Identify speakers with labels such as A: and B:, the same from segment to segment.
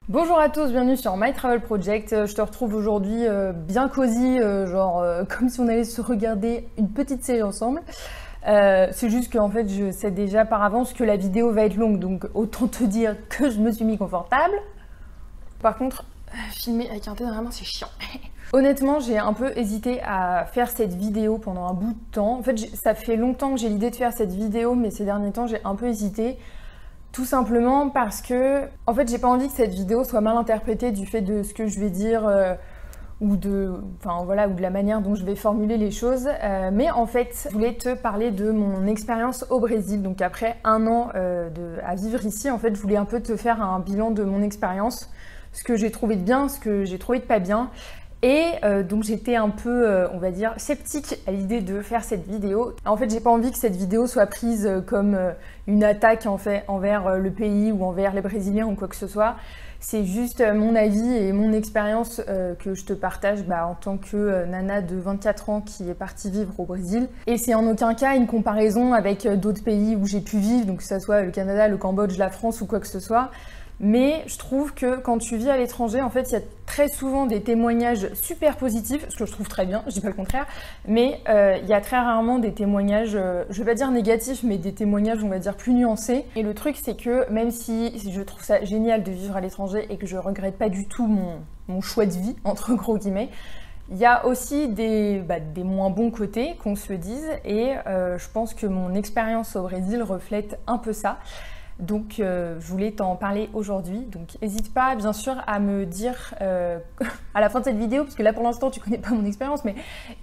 A: Bonjour à tous, bienvenue sur My Travel Project. Je te retrouve aujourd'hui bien cosy, comme si on allait se regarder une petite série ensemble. C'est juste qu'en fait je sais déjà par avance que la vidéo va être longue, donc autant te dire que je me suis mis confortable. Par contre, filmer avec un thé dans la main c'est chiant. Honnêtement, j'ai un peu hésité à faire cette vidéo pendant un bout de temps. En fait, ça fait longtemps que j'ai l'idée de faire cette vidéo, mais ces derniers temps j'ai un peu hésité. Tout simplement parce que, en fait, j'ai pas envie que cette vidéo soit mal interprétée du fait de ce que je vais dire ou de la manière dont je vais formuler les choses. Mais en fait, je voulais te parler de mon expérience au Brésil. Donc après un an à vivre ici, en fait, je voulais un peu te faire un bilan de mon expérience, ce que j'ai trouvé de bien, ce que j'ai trouvé de pas bien. Et donc j'étais un peu, on va dire, sceptique à l'idée de faire cette vidéo. En fait, j'ai pas envie que cette vidéo soit prise comme une attaque envers le pays ou envers les Brésiliens ou quoi que ce soit. C'est juste mon avis et mon expérience que je te partage en tant que nana de 24 ans qui est partie vivre au Brésil. Et c'est en aucun cas une comparaison avec d'autres pays où j'ai pu vivre, donc que ce soit le Canada, le Cambodge, la France ou quoi que ce soit. Mais je trouve que quand tu vis à l'étranger, en fait, il y a très souvent des témoignages super positifs, ce que je trouve très bien, je dis pas le contraire, mais il y a très rarement des témoignages, je vais pas dire négatifs, mais des témoignages, on va dire, plus nuancés. Et le truc, c'est que même si je trouve ça génial de vivre à l'étranger et que je regrette pas du tout mon choix de vie, entre gros guillemets, il y a aussi des moins bons côtés, qu'on se le dise, et je pense que mon expérience au Brésil reflète un peu ça. Donc je voulais t'en parler aujourd'hui, donc n'hésite pas bien sûr à me dire à la fin de cette vidéo, parce que là pour l'instant tu connais pas mon expérience, mais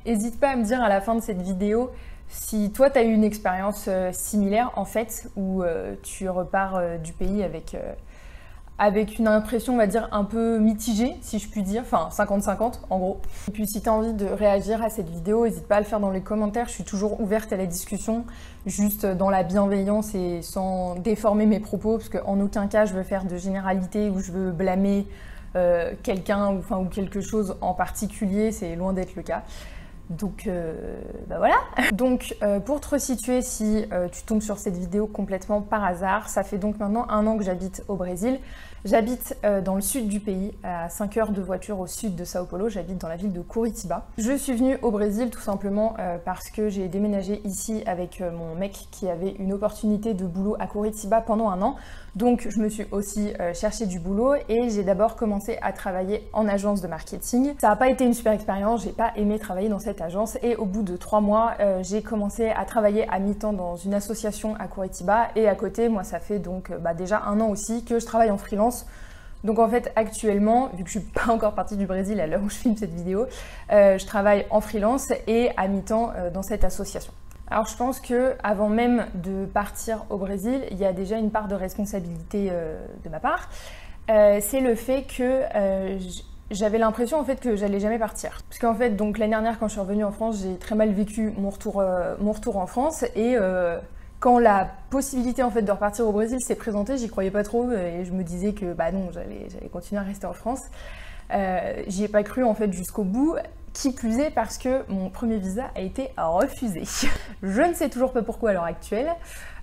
A: n'hésite pas à me dire à la fin de cette vidéo si toi tu as eu une expérience similaire en fait, où tu repars du pays avec une impression, on va dire, un peu mitigée, si je puis dire, enfin 50-50 en gros. Et puis si tu as envie de réagir à cette vidéo, n'hésite pas à le faire dans les commentaires, je suis toujours ouverte à la discussion, juste dans la bienveillance et sans déformer mes propos, parce qu'en aucun cas je veux faire de généralité ou je veux blâmer quelqu'un ou quelque chose en particulier, c'est loin d'être le cas. Donc voilà. Donc pour te resituer, si tu tombes sur cette vidéo complètement par hasard, ça fait donc maintenant un an que j'habite au Brésil. J'habite dans le sud du pays, à 5 heures de voiture au sud de Sao Paulo, j'habite dans la ville de Curitiba. Je suis venue au Brésil tout simplement parce que j'ai déménagé ici avec mon mec qui avait une opportunité de boulot à Curitiba pendant un an. Donc je me suis aussi cherché du boulot et j'ai d'abord commencé à travailler en agence de marketing. Ça n'a pas été une super expérience, j'ai pas aimé travailler dans cette agence et au bout de 3 mois, j'ai commencé à travailler à mi-temps dans une association à Curitiba et à côté, moi ça fait donc déjà un an aussi que je travaille en freelance. Donc en fait actuellement, vu que je suis pas encore partie du Brésil à l'heure où je filme cette vidéo, je travaille en freelance et à mi-temps dans cette association. Alors je pense que avant même de partir au Brésil, il y a déjà une part de responsabilité de ma part. C'est le fait que j'avais l'impression en fait que j'allais jamais partir. Parce qu'en fait donc l'année dernière quand je suis revenue en France, j'ai très mal vécu mon retour en France et quand la possibilité en fait de repartir au Brésil s'est présentée, j'y croyais pas trop et je me disais que non, j'allais continuer à rester en France. J'y ai pas cru en fait jusqu'au bout, qui plus est parce que mon premier visa a été refusé. Je ne sais toujours pas pourquoi à l'heure actuelle,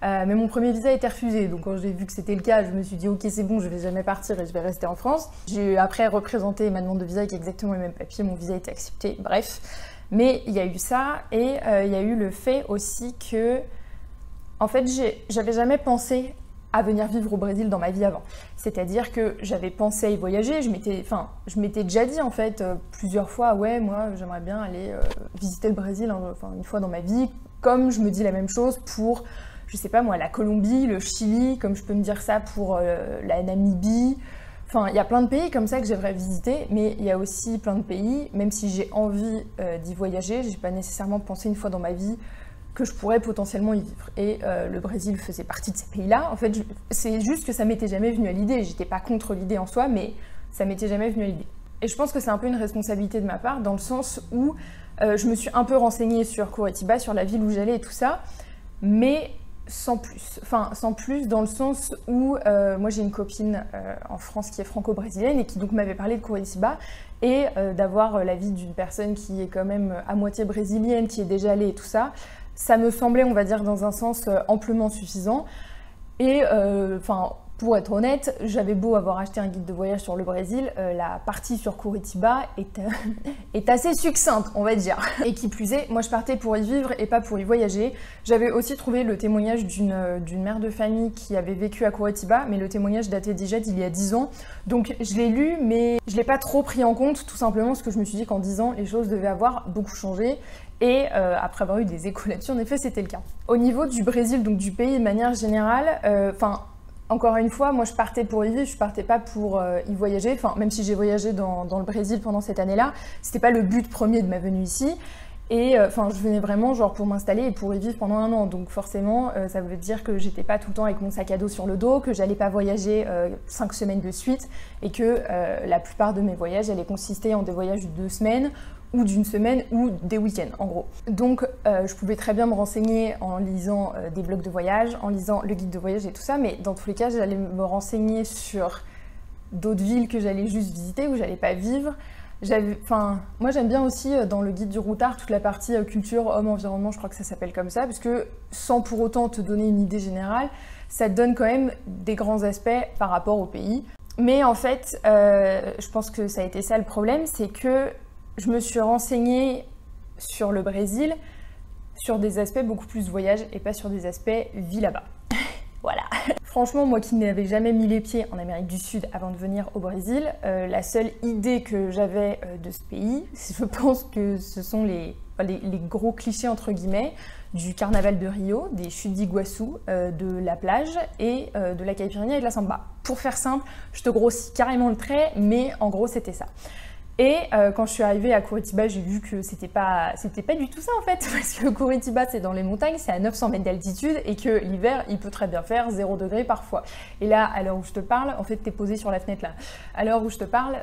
A: mais mon premier visa a été refusé. Donc quand j'ai vu que c'était le cas, je me suis dit ok c'est bon, je vais jamais partir et je vais rester en France. J'ai après représenté ma demande de visa avec exactement les mêmes papiers, mon visa a été accepté, bref. Mais il y a eu ça et il y a eu le fait aussi que en fait, j'avais jamais pensé à venir vivre au Brésil dans ma vie avant. C'est-à-dire que j'avais pensé à y voyager, je m'étais déjà dit en fait plusieurs fois, ouais, moi j'aimerais bien aller visiter le Brésil une fois dans ma vie, comme je me dis la même chose pour, je sais pas moi, la Colombie, le Chili, comme je peux me dire ça pour la Namibie. Enfin, il y a plein de pays comme ça que j'aimerais visiter, mais il y a aussi plein de pays, même si j'ai envie d'y voyager, j'ai pas nécessairement pensé une fois dans ma vie que je pourrais potentiellement y vivre. Et le Brésil faisait partie de ces pays-là. En fait, c'est juste que ça m'était jamais venu à l'idée. J'étais pas contre l'idée en soi, mais ça m'était jamais venu à l'idée. Et je pense que c'est un peu une responsabilité de ma part, dans le sens où je me suis un peu renseignée sur Curitiba, sur la ville où j'allais et tout ça, mais sans plus. Enfin, sans plus dans le sens où moi j'ai une copine en France qui est franco-brésilienne et qui donc m'avait parlé de Curitiba et d'avoir l'avis d'une personne qui est quand même à moitié brésilienne, qui est déjà allée et tout ça. Ça me semblait, on va dire, dans un sens amplement suffisant. Et Pour être honnête, j'avais beau avoir acheté un guide de voyage sur le Brésil, la partie sur Curitiba est assez succincte, on va dire. Et qui plus est, moi je partais pour y vivre et pas pour y voyager. J'avais aussi trouvé le témoignage d'une mère de famille qui avait vécu à Curitiba, mais le témoignage datait déjà d'il y a 10 ans. Donc je l'ai lu, mais je l'ai pas trop pris en compte, tout simplement parce que je me suis dit qu'en 10 ans, les choses devaient avoir beaucoup changé. Et après avoir eu des échos là-dessus, en effet, c'était le cas. Au niveau du Brésil, donc du pays de manière générale, encore une fois, moi je partais pour y vivre, je partais pas pour y voyager. Enfin, même si j'ai voyagé dans le Brésil pendant cette année-là, c'était pas le but premier de ma venue ici. Et je venais vraiment genre pour m'installer et pour y vivre pendant 1 an. Donc forcément, ça veut dire que j'étais pas tout le temps avec mon sac à dos sur le dos, que j'allais pas voyager 5 semaines de suite, et que la plupart de mes voyages allaient consister en des voyages de 2 semaines, ou d'une semaine, ou des week-ends en gros. Donc je pouvais très bien me renseigner en lisant des blogs de voyage, en lisant le guide de voyage et tout ça, mais dans tous les cas, j'allais me renseigner sur d'autres villes que j'allais juste visiter, où j'allais pas vivre. Moi j'aime bien aussi dans le guide du routard toute la partie culture, homme, environnement, je crois que ça s'appelle comme ça, parce que sans pour autant te donner une idée générale, ça te donne quand même des grands aspects par rapport au pays. Mais en fait, je pense que ça a été ça le problème, c'est que je me suis renseignée sur le Brésil, sur des aspects beaucoup plus voyage et pas sur des aspects vie là-bas. Voilà. Franchement, moi qui n'avais jamais mis les pieds en Amérique du Sud avant de venir au Brésil, la seule idée que j'avais de ce pays, je pense que ce sont les gros clichés entre guillemets du carnaval de Rio, des chutes d'Iguassou, de la plage et de la caipirinha et de la samba. Pour faire simple, je te grossis carrément le trait, mais en gros c'était ça. Et quand je suis arrivée à Curitiba, j'ai vu que c'était pas du tout ça en fait, parce que Curitiba c'est dans les montagnes, c'est à 900 mètres d'altitude et que l'hiver il peut très bien faire 0 degré parfois. Et là, à l'heure où je te parle, en fait t'es posé sur la fenêtre là. À l'heure où je te parle,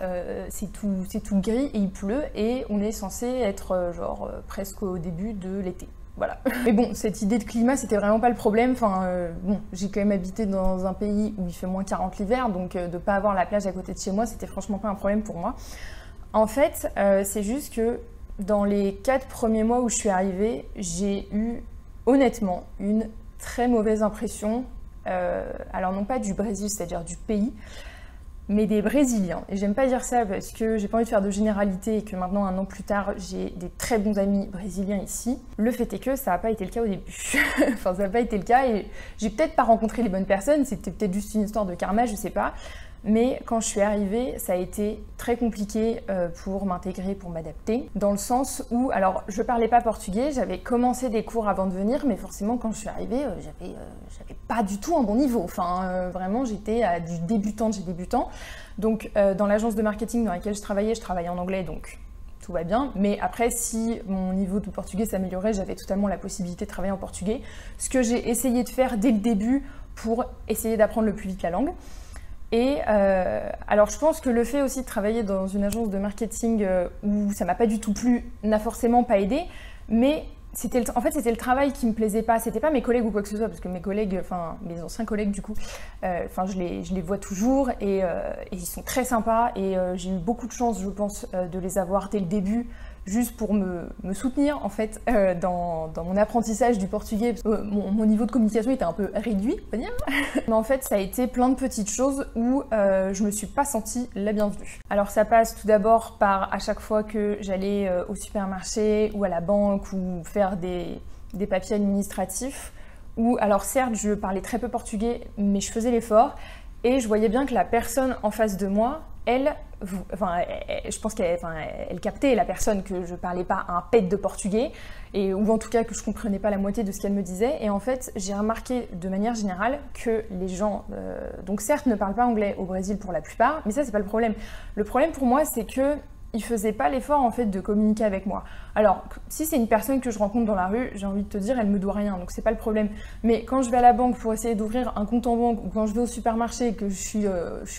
A: c'est tout gris et il pleut et on est censé être presque au début de l'été. Voilà. Mais bon, cette idée de climat, c'était vraiment pas le problème. J'ai quand même habité dans un pays où il fait moins 40 l'hiver, donc de pas avoir la plage à côté de chez moi, c'était franchement pas un problème pour moi. En fait, c'est juste que dans les 4 premiers mois où je suis arrivée, j'ai eu honnêtement une très mauvaise impression, alors non pas du Brésil, c'est-à-dire du pays, mais des Brésiliens. Et j'aime pas dire ça parce que j'ai pas envie de faire de généralité et que maintenant, 1 an plus tard, j'ai des très bons amis brésiliens ici. Le fait est que ça n'a pas été le cas au début. Ça n'a pas été le cas et j'ai peut-être pas rencontré les bonnes personnes, c'était peut-être juste une histoire de karma, je sais pas. Mais quand je suis arrivée, ça a été très compliqué pour m'intégrer, pour m'adapter, dans le sens où, alors je parlais pas portugais, j'avais commencé des cours avant de venir, mais forcément quand je suis arrivée, j'avais pas du tout un bon niveau. Vraiment, j'étais à du débutant de chez débutant. Donc dans l'agence de marketing dans laquelle je travaillais en anglais, donc tout va bien. Mais après, si mon niveau de portugais s'améliorait, j'avais totalement la possibilité de travailler en portugais. Ce que j'ai essayé de faire dès le début pour essayer d'apprendre le plus vite la langue. Et alors je pense que le fait aussi de travailler dans une agence de marketing où ça m'a pas du tout plu n'a forcément pas aidé, mais c'était le travail qui me plaisait pas, c'était pas mes collègues ou quoi que ce soit, parce que mes collègues, mes anciens collègues du coup, je les vois toujours et ils sont très sympas et j'ai eu beaucoup de chance je pense de les avoir dès le début, juste pour me soutenir en fait dans mon apprentissage du portugais, parce que mon niveau de communication était un peu réduit, on va dire. Mais en fait ça a été plein de petites choses où je me suis pas sentie la bienvenue. Alors ça passe tout d'abord par à chaque fois que j'allais au supermarché ou à la banque ou faire des papiers administratifs, où alors certes je parlais très peu portugais mais je faisais l'effort et je voyais bien que la personne en face de moi, je pense qu'elle captait la personne que je parlais pas un pet de portugais, ou en tout cas que je comprenais pas la moitié de ce qu'elle me disait. Et en fait, j'ai remarqué de manière générale que les gens, donc certes, ne parlent pas anglais au Brésil pour la plupart, mais ça c'est pas le problème. Le problème pour moi, c'est que ils faisaient pas l'effort en fait de communiquer avec moi. Alors, si c'est une personne que je rencontre dans la rue, j'ai envie de te dire, elle me doit rien, donc c'est pas le problème. Mais quand je vais à la banque pour essayer d'ouvrir un compte en banque, ou quand je vais au supermarché et que je suis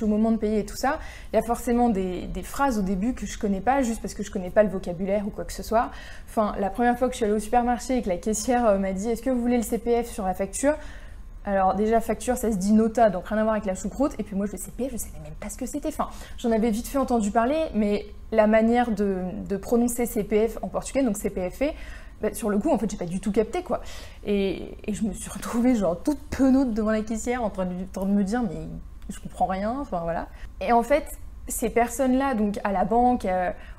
A: au moment de payer et tout ça, il y a forcément des phrases au début que je connais pas, juste parce que je connais pas le vocabulaire ou quoi que ce soit. La première fois que je suis allée au supermarché et que la caissière m'a dit « Est-ce que vous voulez le CPF sur la facture ?» Alors déjà facture ça se dit nota, donc rien à voir avec la choucroute, et puis moi le CPF je savais même pas ce que c'était, j'en avais vite fait entendu parler, mais la manière de prononcer CPF en portugais, donc CPF, Bah, sur le coup, en fait, j'ai pas du tout capté, quoi. Et je me suis retrouvée, genre, toute penaude devant la caissière, en train de me dire, mais je comprends rien, enfin, voilà. Et en fait, ces personnes-là, donc à la banque,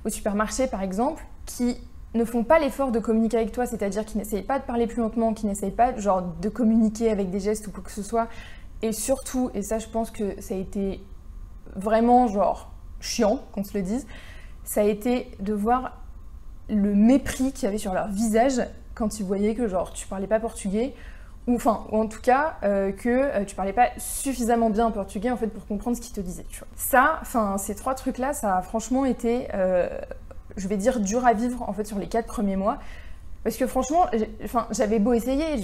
A: au supermarché, par exemple, qui ne font pas l'effort de communiquer avec toi, c'est-à-dire qui n'essayent pas de parler plus lentement, qui n'essayent pas, genre, de communiquer avec des gestes ou quoi que ce soit. Et surtout, et ça, je pense que ça a été vraiment, genre, chiant, qu'on se le dise, ça a été de voir le mépris qu'il y avait sur leur visage quand ils voyaient que genre tu parlais pas portugais ou en tout cas que tu parlais pas suffisamment bien portugais en fait pour comprendre ce qu'ils te disaient, tu vois. Ça, ces 3 trucs là, ça a franchement été je vais dire dur à vivre en fait sur les 4 premiers mois parce que franchement j'avais beau essayer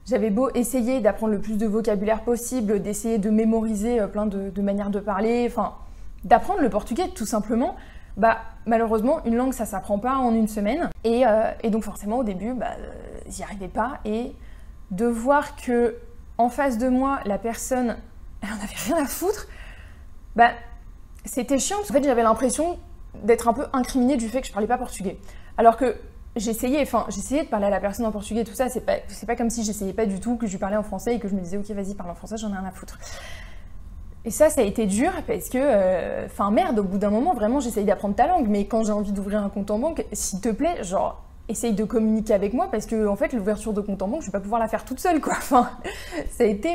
A: j'avais beau essayer d'apprendre le plus de vocabulaire possible, d'essayer de mémoriser plein de manières de parler, d'apprendre le portugais tout simplement. Bah, malheureusement, une langue, ça s'apprend pas en une semaine. Et donc forcément, au début, j'y arrivais pas. Et de voir que en face de moi, la personne, elle en avait rien à foutre, bah, c'était chiant. En fait, j'avais l'impression d'être un peu incriminée du fait que je parlais pas portugais. Alors que j'essayais de parler à la personne en portugais, tout ça, c'est pas comme si j'essayais pas du tout, que je lui parlais en français et que je me disais, ok, vas-y, parle en français, j'en ai rien à foutre. Et ça a été dur parce que, merde, au bout d'un moment, vraiment, j'essaye d'apprendre ta langue, mais quand j'ai envie d'ouvrir un compte en banque, s'il te plaît, genre, essaye de communiquer avec moi parce que, en fait, l'ouverture de compte en banque, je vais pas pouvoir la faire toute seule, quoi. Ça a été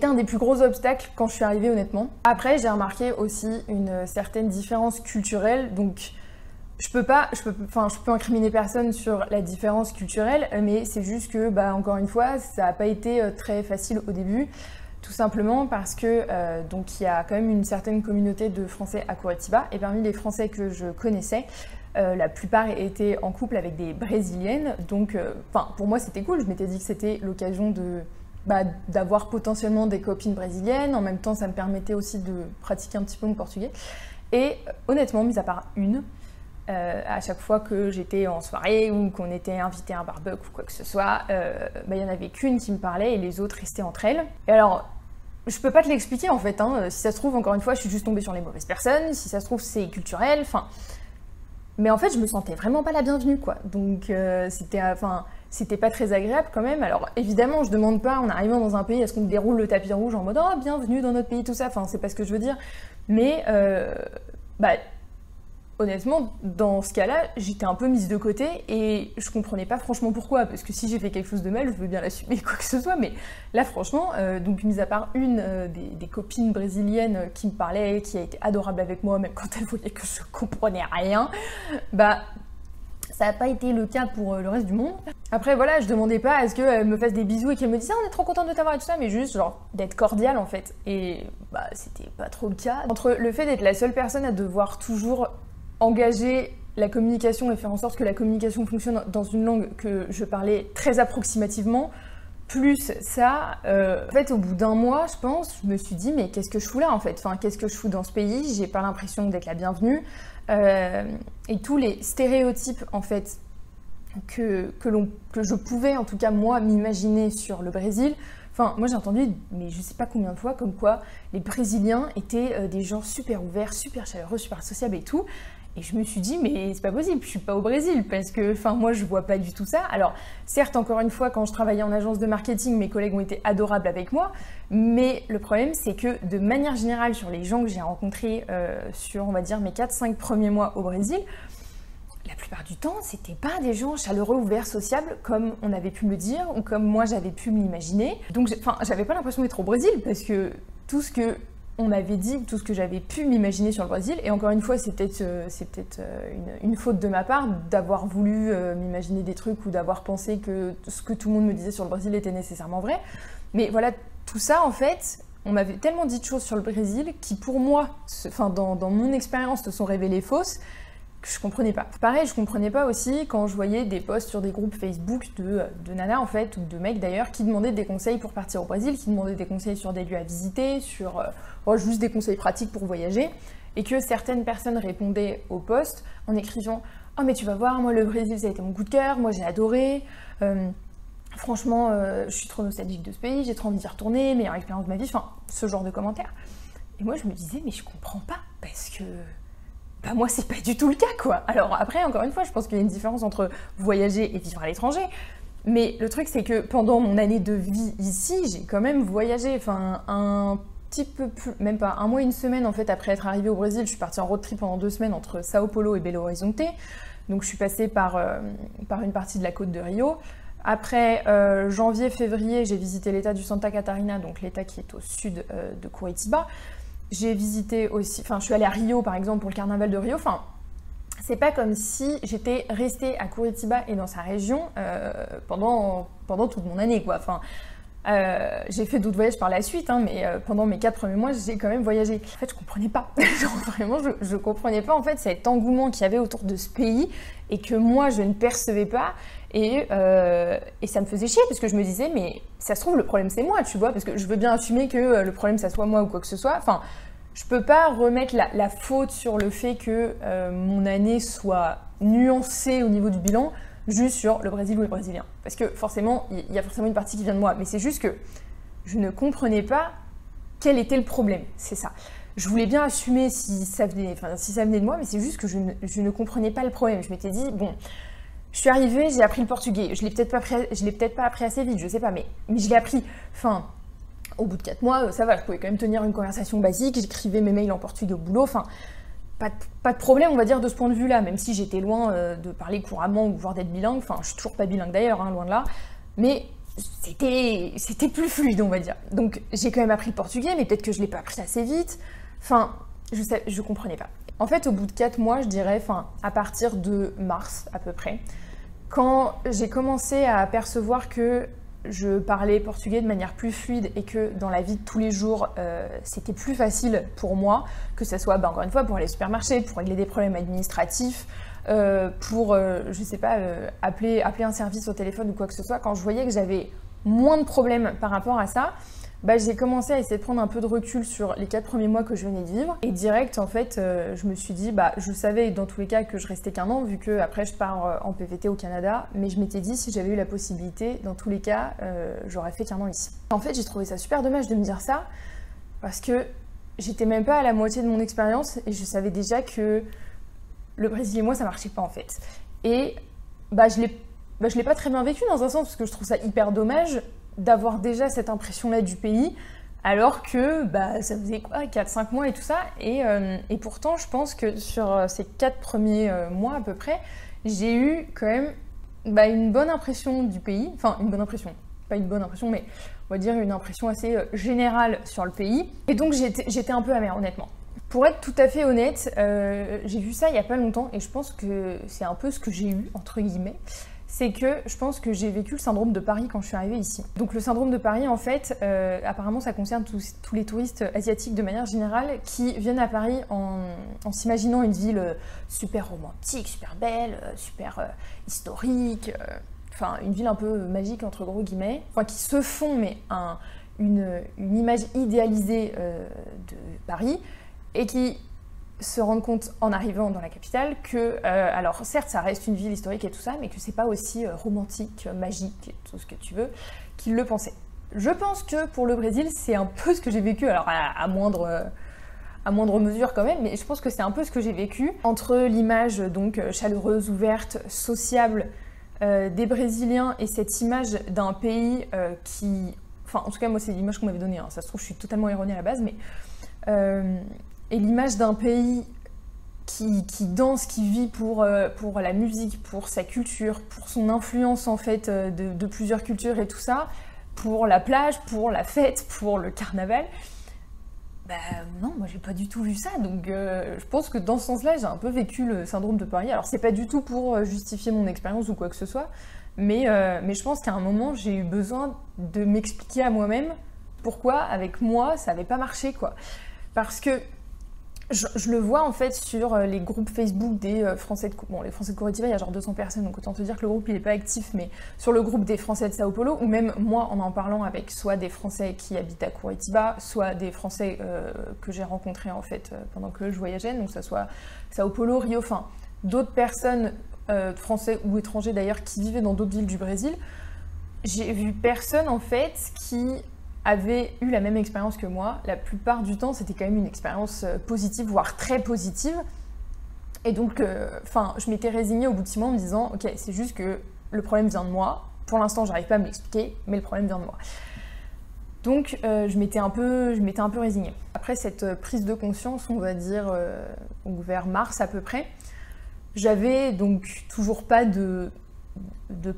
A: un des plus gros obstacles quand je suis arrivée, honnêtement. Après, j'ai remarqué aussi une certaine différence culturelle, donc je peux incriminer personne sur la différence culturelle, mais c'est juste que, encore une fois, ça a pas été très facile au début. Tout simplement parce que donc il y a quand même une certaine communauté de Français à Curitiba et parmi les Français que je connaissais, la plupart étaient en couple avec des Brésiliennes. Donc pour moi c'était cool, je m'étais dit que c'était l'occasion d'avoir potentiellement des copines brésiliennes. En même temps ça me permettait aussi de pratiquer un petit peu mon portugais. Et honnêtement, mis à part une, à chaque fois que j'étais en soirée ou qu'on était invité à un barbecue ou quoi que ce soit, il y en avait qu'une qui me parlait et les autres restaient entre elles. Et alors, je peux pas te l'expliquer en fait, si ça se trouve, encore une fois, je suis juste tombée sur les mauvaises personnes, si ça se trouve, c'est culturel, mais en fait, je me sentais vraiment pas la bienvenue, quoi. Donc, c'était pas très agréable quand même. Alors, évidemment, je demande pas, en arrivant dans un pays, est-ce qu'on me déroule le tapis rouge en mode « Oh, bienvenue dans notre pays », tout ça, c'est pas ce que je veux dire. Mais, honnêtement, dans ce cas-là, j'étais un peu mise de côté et je comprenais pas franchement pourquoi, parce que si j'ai fait quelque chose de mal, je veux bien l'assumer, quoi que ce soit, mais là, franchement, donc mis à part une des copines brésiliennes qui me parlait, qui a été adorable avec moi, même quand elle voyait que je comprenais rien, ça n'a pas été le cas pour le reste du monde. Après, voilà, je demandais pas à ce qu'elle me fasse des bisous et qu'elle me dise « Ah, on est trop contente de t'avoir et tout ça », mais juste, genre, d'être cordiale, en fait. Et c'était pas trop le cas. Entre le fait d'être la seule personne à devoir toujours engager la communication et faire en sorte que la communication fonctionne dans une langue que je parlais très approximativement, plus ça, en fait, au bout d'un mois, je pense, je me suis dit, mais qu'est-ce que je fous là, en fait ? Qu'est-ce que je fous dans ce pays ? J'ai pas l'impression d'être la bienvenue. Et tous les stéréotypes, en fait, que je pouvais, en tout cas, moi, m'imaginer sur le Brésil. Moi, j'ai entendu, mais je sais pas combien de fois, comme quoi les Brésiliens étaient des gens super ouverts, super chaleureux, super sociables et tout. Et je me suis dit, mais c'est pas possible, je suis pas au Brésil, parce que moi je vois pas du tout ça. Alors, certes, encore une fois, quand je travaillais en agence de marketing, mes collègues ont été adorables avec moi, mais le problème, c'est que de manière générale, sur les gens que j'ai rencontrés sur, on va dire, mes 4-5 premiers mois au Brésil, la plupart du temps, c'était pas des gens chaleureux, ouverts, sociables, comme on avait pu me le dire, ou comme moi j'avais pu me l'imaginer. Donc, j'avais pas l'impression d'être au Brésil, parce que tout ce que on m'avait dit, tout ce que j'avais pu m'imaginer sur le Brésil, et encore une fois, c'est peut-être une faute de ma part d'avoir voulu m'imaginer des trucs ou d'avoir pensé que ce que tout le monde me disait sur le Brésil était nécessairement vrai. Mais voilà, tout ça, en fait, on m'avait tellement dit de choses sur le Brésil qui, pour moi, dans mon expérience, se sont révélées fausses, que je comprenais pas. Pareil, je comprenais pas aussi quand je voyais des posts sur des groupes Facebook de nanas en fait, ou de mecs d'ailleurs, qui demandaient des conseils pour partir au Brésil, qui demandaient des conseils sur des lieux à visiter, sur juste des conseils pratiques pour voyager, et que certaines personnes répondaient aux posts en écrivant « Oh mais tu vas voir, moi le Brésil ça a été mon coup de cœur, moi j'ai adoré, franchement je suis trop nostalgique de ce pays, j'ai trop envie d'y retourner, meilleure expérience de ma vie », ce genre de commentaires. Et moi je me disais « Mais je comprends pas, parce que Bah moi, c'est pas du tout le cas, quoi. Alors après, encore une fois, je pense qu'il y a une différence entre voyager et vivre à l'étranger. Mais le truc, c'est que pendant mon année de vie ici, j'ai quand même voyagé. Enfin, un petit peu plus, même pas un mois, une semaine, en fait, après être arrivée au Brésil, je suis partie en road trip pendant 2 semaines entre Sao Paulo et Belo Horizonte. Donc je suis passée par une partie de la côte de Rio. Après janvier, février, j'ai visité l'état du Santa Catarina, donc l'état qui est au sud de Curitiba. J'ai visité aussi, enfin je suis allée à Rio par exemple pour le carnaval de Rio. Enfin, c'est pas comme si j'étais restée à Curitiba et dans sa région pendant toute mon année, quoi. Enfin, j'ai fait d'autres voyages par la suite, hein, mais pendant mes 4 premiers mois, j'ai quand même voyagé. En fait, je comprenais pas. Genre, vraiment, je comprenais pas en fait cet engouement qu'il y avait autour de ce pays et que moi, je ne percevais pas. Et ça me faisait chier parce que je me disais, mais ça se trouve, le problème c'est moi, tu vois, parce que je veux bien assumer que le problème ça soit moi ou quoi que ce soit. Enfin, je peux pas remettre la faute sur le fait que mon année soit nuancée au niveau du bilan juste sur le Brésil ou les Brésiliens. Parce que forcément, il y a forcément une partie qui vient de moi, mais c'est juste que je ne comprenais pas quel était le problème, c'est ça. Je voulais bien assumer si ça venait de moi, mais c'est juste que je ne comprenais pas le problème. Je m'étais dit, bon, je suis arrivée, j'ai appris le portugais. Je l'ai peut-être pas appris assez vite, je sais pas, mais je l'ai appris. Enfin, au bout de 4 mois, ça va, je pouvais quand même tenir une conversation basique, j'écrivais mes mails en portugais au boulot, enfin, pas de problème, on va dire, de ce point de vue-là, même si j'étais loin de parler couramment ou voire d'être bilingue. Enfin, je suis toujours pas bilingue d'ailleurs, hein, loin de là, mais c'était plus fluide, on va dire. Donc, j'ai quand même appris le portugais, mais peut-être que je l'ai pas appris assez vite. Enfin, je comprenais pas. En fait, au bout de 4 mois, je dirais, enfin, à partir de mars à peu près, quand j'ai commencé à apercevoir que je parlais portugais de manière plus fluide et que dans la vie de tous les jours, c'était plus facile pour moi, que ce soit, encore une fois, pour aller au supermarché, pour régler des problèmes administratifs, pour, je sais pas, appeler un service au téléphone ou quoi que ce soit. Quand je voyais que j'avais moins de problèmes par rapport à ça, j'ai commencé à essayer de prendre un peu de recul sur les 4 premiers mois que je venais de vivre. Et direct, en fait, je me suis dit, je savais dans tous les cas que je restais qu'1 an, vu que après je pars en PVT au Canada. Mais je m'étais dit, si j'avais eu la possibilité, dans tous les cas, j'aurais fait qu'1 an ici. En fait, j'ai trouvé ça super dommage de me dire ça, parce que j'étais même pas à la moitié de mon expérience et je savais déjà que le Brésil et moi, ça marchait pas en fait. Et je l'ai pas très bien vécu dans un sens, parce que je trouve ça hyper dommage d'avoir déjà cette impression-là du pays, alors que ça faisait quoi, 4-5 mois et tout ça. Et pourtant, je pense que sur ces 4 premiers mois à peu près, j'ai eu quand même une bonne impression du pays. Enfin, une bonne impression. Pas une bonne impression, mais on va dire une impression assez générale sur le pays. Et donc, j'étais un peu amère, honnêtement. Pour être tout à fait honnête, j'ai vu ça il y a pas longtemps, et je pense que c'est un peu ce que j'ai eu, entre guillemets. C'est que je pense que j'ai vécu le syndrome de Paris quand je suis arrivée ici. Donc le syndrome de Paris, en fait, apparemment ça concerne tous les touristes asiatiques de manière générale qui viennent à Paris en s'imaginant une ville super romantique, super belle, super historique, enfin une ville un peu magique entre gros guillemets, enfin qui se font mais une image idéalisée de Paris et qui se rendre compte en arrivant dans la capitale que, alors certes ça reste une ville historique et tout ça, mais que c'est pas aussi romantique, magique, tout ce que tu veux, qu'ils le pensaient. Je pense que pour le Brésil, c'est un peu ce que j'ai vécu, alors à moindre mesure quand même, mais je pense que c'est un peu ce que j'ai vécu, entre l'image donc chaleureuse, ouverte, sociable des Brésiliens et cette image d'un pays qui... Enfin, en tout cas, moi c'est l'image qu'on m'avait donnée, hein. Ça se trouve je suis totalement erronée à la base, mais... et l'image d'un pays qui danse, qui vit pour la musique, pour sa culture, pour son influence en fait de plusieurs cultures et tout ça, pour la plage, pour la fête, pour le carnaval. Non, moi j'ai pas du tout vu ça, donc je pense que dans ce sens-là j'ai un peu vécu le syndrome de Paris. Alors c'est pas du tout pour justifier mon expérience ou quoi que ce soit, mais je pense qu'à un moment j'ai eu besoin de m'expliquer à moi-même pourquoi avec moi ça avait pas marché quoi. Parce que je le vois en fait sur les groupes Facebook des Français de... Bon, les Français de Curitiba, il y a genre 200 personnes, donc autant te dire que le groupe il est pas actif, mais sur le groupe des Français de Sao Paulo, ou même moi en parlant avec soit des Français qui habitent à Curitiba, soit des Français que j'ai rencontrés en fait pendant que je voyageais, donc ça soit Sao Paulo, Rio, enfin d'autres personnes, Français ou étrangers d'ailleurs, qui vivaient dans d'autres villes du Brésil, j'ai vu personne en fait qui avaient eu la même expérience que moi. La plupart du temps, c'était quand même une expérience positive, voire très positive. Et donc, je m'étais résignée au bout de 6 mois en me disant, ok, c'est juste que le problème vient de moi. Pour l'instant, j'arrive pas à me l'expliquer, mais le problème vient de moi. Donc, je m'étais un peu résignée. Après cette prise de conscience, on va dire, vers mars à peu près, j'avais donc toujours pas de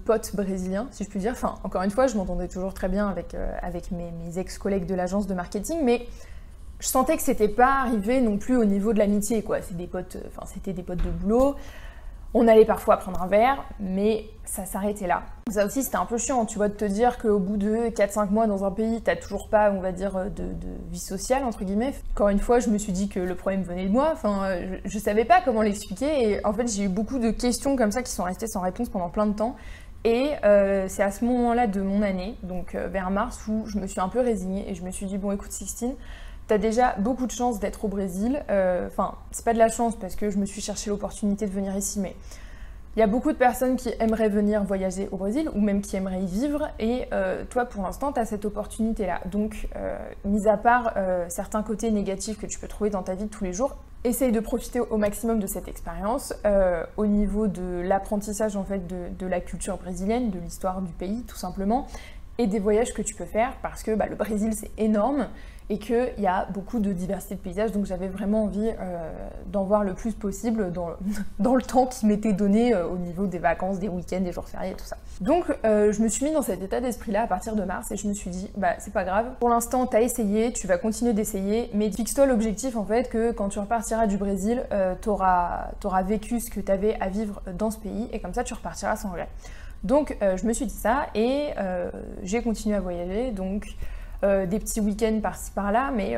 A: potes brésiliens, si je puis dire. Enfin, encore une fois, je m'entendais toujours très bien avec mes ex-collègues de l'agence de marketing, mais je sentais que c'était pas arrivé non plus au niveau de l'amitié, quoi. C'était des potes de boulot. On allait parfois prendre un verre, mais ça s'arrêtait là. Ça aussi, c'était un peu chiant, tu vois, de te dire qu'au bout de 4-5 mois dans un pays, t'as toujours pas, on va dire, de vie sociale, entre guillemets. Encore une fois, je me suis dit que le problème venait de moi, je savais pas comment l'expliquer, et en fait, j'ai eu beaucoup de questions comme ça qui sont restées sans réponse pendant plein de temps. Et c'est à ce moment-là de mon année, donc vers mars, où je me suis un peu résignée, et je me suis dit, bon, écoute, Sixtine, t'as déjà beaucoup de chance d'être au Brésil. C'est pas de la chance parce que je me suis cherché l'opportunité de venir ici, mais il y a beaucoup de personnes qui aimeraient venir voyager au Brésil ou même qui aimeraient y vivre. Et toi, pour l'instant, t'as cette opportunité-là. Donc, mis à part certains côtés négatifs que tu peux trouver dans ta vie de tous les jours, essaye de profiter au maximum de cette expérience au niveau de l'apprentissage en fait de la culture brésilienne, de l'histoire du pays, tout simplement, et des voyages que tu peux faire parce que le Brésil, c'est énorme. Et qu'il y a beaucoup de diversité de paysages, donc j'avais vraiment envie d'en voir le plus possible dans le temps qui m'était donné au niveau des vacances, des week-ends, des jours fériés et tout ça. Donc je me suis mis dans cet état d'esprit-là à partir de mars et je me suis dit, c'est pas grave, pour l'instant t'as essayé, tu vas continuer d'essayer, mais fixe-toi l'objectif en fait que quand tu repartiras du Brésil, t'auras vécu ce que t'avais à vivre dans ce pays et comme ça tu repartiras sans regret. Donc je me suis dit ça et j'ai continué à voyager, donc des petits week-ends par-ci par-là, mais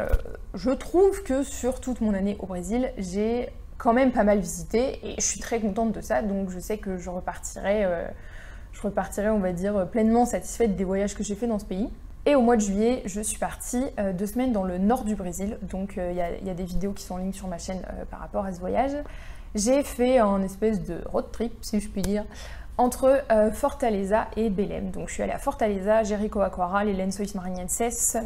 A: je trouve que sur toute mon année au Brésil, j'ai quand même pas mal visité et je suis très contente de ça, donc je sais que je repartirai, on va dire, pleinement satisfaite des voyages que j'ai fait dans ce pays. Et au mois de juillet, je suis partie 2 semaines dans le nord du Brésil, donc il y a des vidéos qui sont en ligne sur ma chaîne par rapport à ce voyage. J'ai fait un espèce de road trip, si je puis dire, entre Fortaleza et Belém. Donc je suis allée à Fortaleza, Jericoacoara, les Lençóis Maranhenses,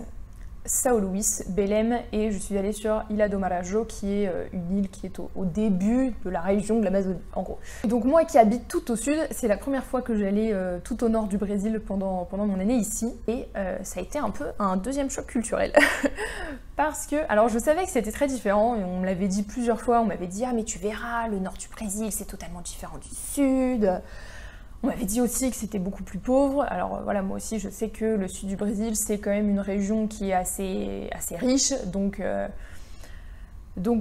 A: São Luís, Belém et je suis allée sur Ilha do Marajó qui est une île qui est au début de la région de l'Amazonie en gros. Et donc moi qui habite tout au sud, c'est la première fois que j'allais tout au nord du Brésil pendant mon année ici et ça a été un peu un deuxième choc culturel. Parce que, alors je savais que c'était très différent et on me l'avait dit plusieurs fois, on m'avait dit ah mais tu verras, le nord du Brésil c'est totalement différent du sud. On m'avait dit aussi que c'était beaucoup plus pauvre. Alors voilà, moi aussi je sais que le sud du Brésil c'est quand même une région qui est assez riche, donc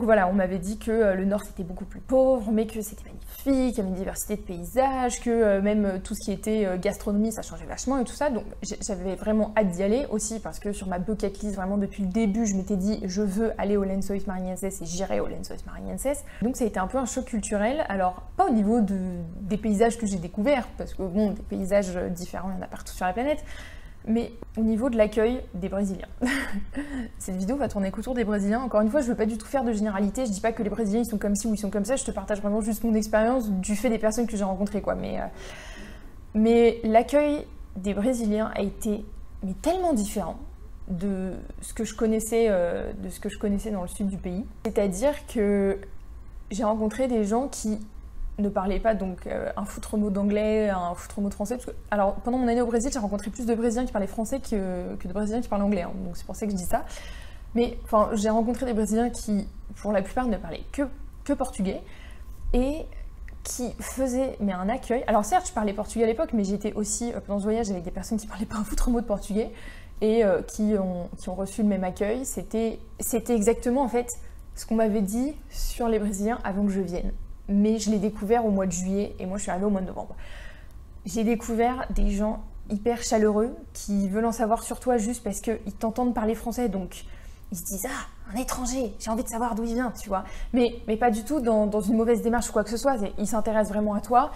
A: voilà, on m'avait dit que le nord c'était beaucoup plus pauvre, mais que c'était magnifique, qu'il y avait une diversité de paysages, que même tout ce qui était gastronomie ça changeait vachement et tout ça, donc j'avais vraiment hâte d'y aller aussi parce que sur ma bucket list vraiment depuis le début je m'étais dit je veux aller aux Lençóis Maranhenses et j'irai aux Lençóis Maranhenses. Donc ça a été un peu un choc culturel, alors pas au niveau des paysages que j'ai découverts, parce que bon, des paysages différents il y en a partout sur la planète, mais au niveau de l'accueil des Brésiliens. Cette vidéo va tourner qu'autour des Brésiliens. Encore une fois, je veux pas du tout faire de généralité, je dis pas que les Brésiliens ils sont comme ci ou ils sont comme ça, je te partage vraiment juste mon expérience du fait des personnes que j'ai rencontrées, quoi. Mais l'accueil des Brésiliens a été tellement différent de ce que je connaissais dans le sud du pays. C'est-à-dire que j'ai rencontré des gens qui ne parlaient pas donc un foutre mot d'anglais, un foutre mot de français. Parce que, alors, pendant mon année au Brésil, j'ai rencontré plus de Brésiliens qui parlaient français que de Brésiliens qui parlaient anglais. Hein, donc c'est pour ça que je dis ça. Mais enfin, j'ai rencontré des Brésiliens qui, pour la plupart, ne parlaient que portugais et qui faisaient un accueil. Alors certes, je parlais portugais à l'époque, mais j'étais aussi pendant ce voyage avec des personnes qui parlaient pas un foutre mot de portugais et qui ont reçu le même accueil. C'était exactement en fait ce qu'on m'avait dit sur les Brésiliens avant que je vienne. Mais je l'ai découvert au mois de juillet et moi je suis arrivée au mois de novembre. J'ai découvert des gens hyper chaleureux qui veulent en savoir sur toi juste parce qu'ils t'entendent parler français, donc ils se disent ah, un étranger, j'ai envie de savoir d'où il vient, tu vois. Mais pas du tout dans une mauvaise démarche ou quoi que ce soit, ils s'intéressent vraiment à toi,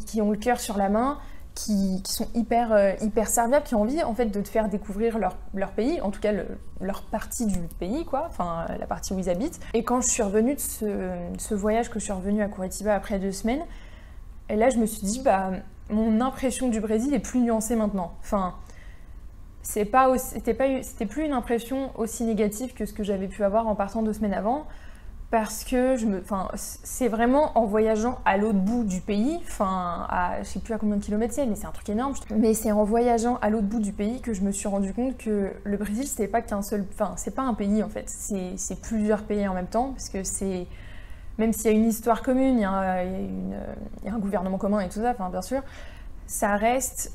A: qui ont le cœur sur la main, qui sont hyper serviables, qui ont envie en fait de te faire découvrir leur pays, en tout cas leur partie du pays, quoi, enfin la partie où ils habitent. Et quand je suis revenue de ce voyage, que je suis revenue à Curitiba après 2 semaines, et là je me suis dit mon impression du Brésil est plus nuancée maintenant. Enfin, c'était plus une impression aussi négative que ce que j'avais pu avoir en partant 2 semaines avant. parce que c'est vraiment en voyageant à l'autre bout du pays, je sais plus à combien de kilomètres c'est, mais c'est un truc énorme. Mais c'est en voyageant à l'autre bout du pays que je me suis rendu compte que le Brésil, c'était pas qu'un seul, c'est pas un pays en fait, c'est plusieurs pays en même temps, parce que même s'il y a une histoire commune, il y a un gouvernement commun et tout ça, bien sûr, ça reste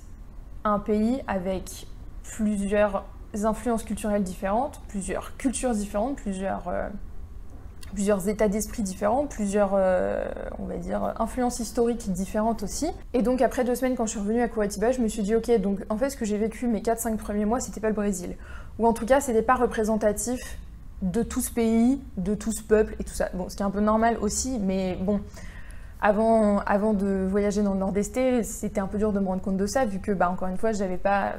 A: un pays avec plusieurs influences culturelles différentes, plusieurs cultures différentes, plusieurs états d'esprit différents, plusieurs, on va dire, influences historiques différentes aussi. Et donc après 2 semaines, quand je suis revenue à Curitiba, je me suis dit, ok, donc en fait ce que j'ai vécu mes 4-5 premiers mois, c'était pas le Brésil. Ou en tout cas, c'était pas représentatif de tout ce pays, de tout ce peuple et tout ça. Bon, ce qui est un peu normal aussi, mais bon, avant de voyager dans le Nord-Est, c'était un peu dur de me rendre compte de ça, vu que, encore une fois, j'avais pas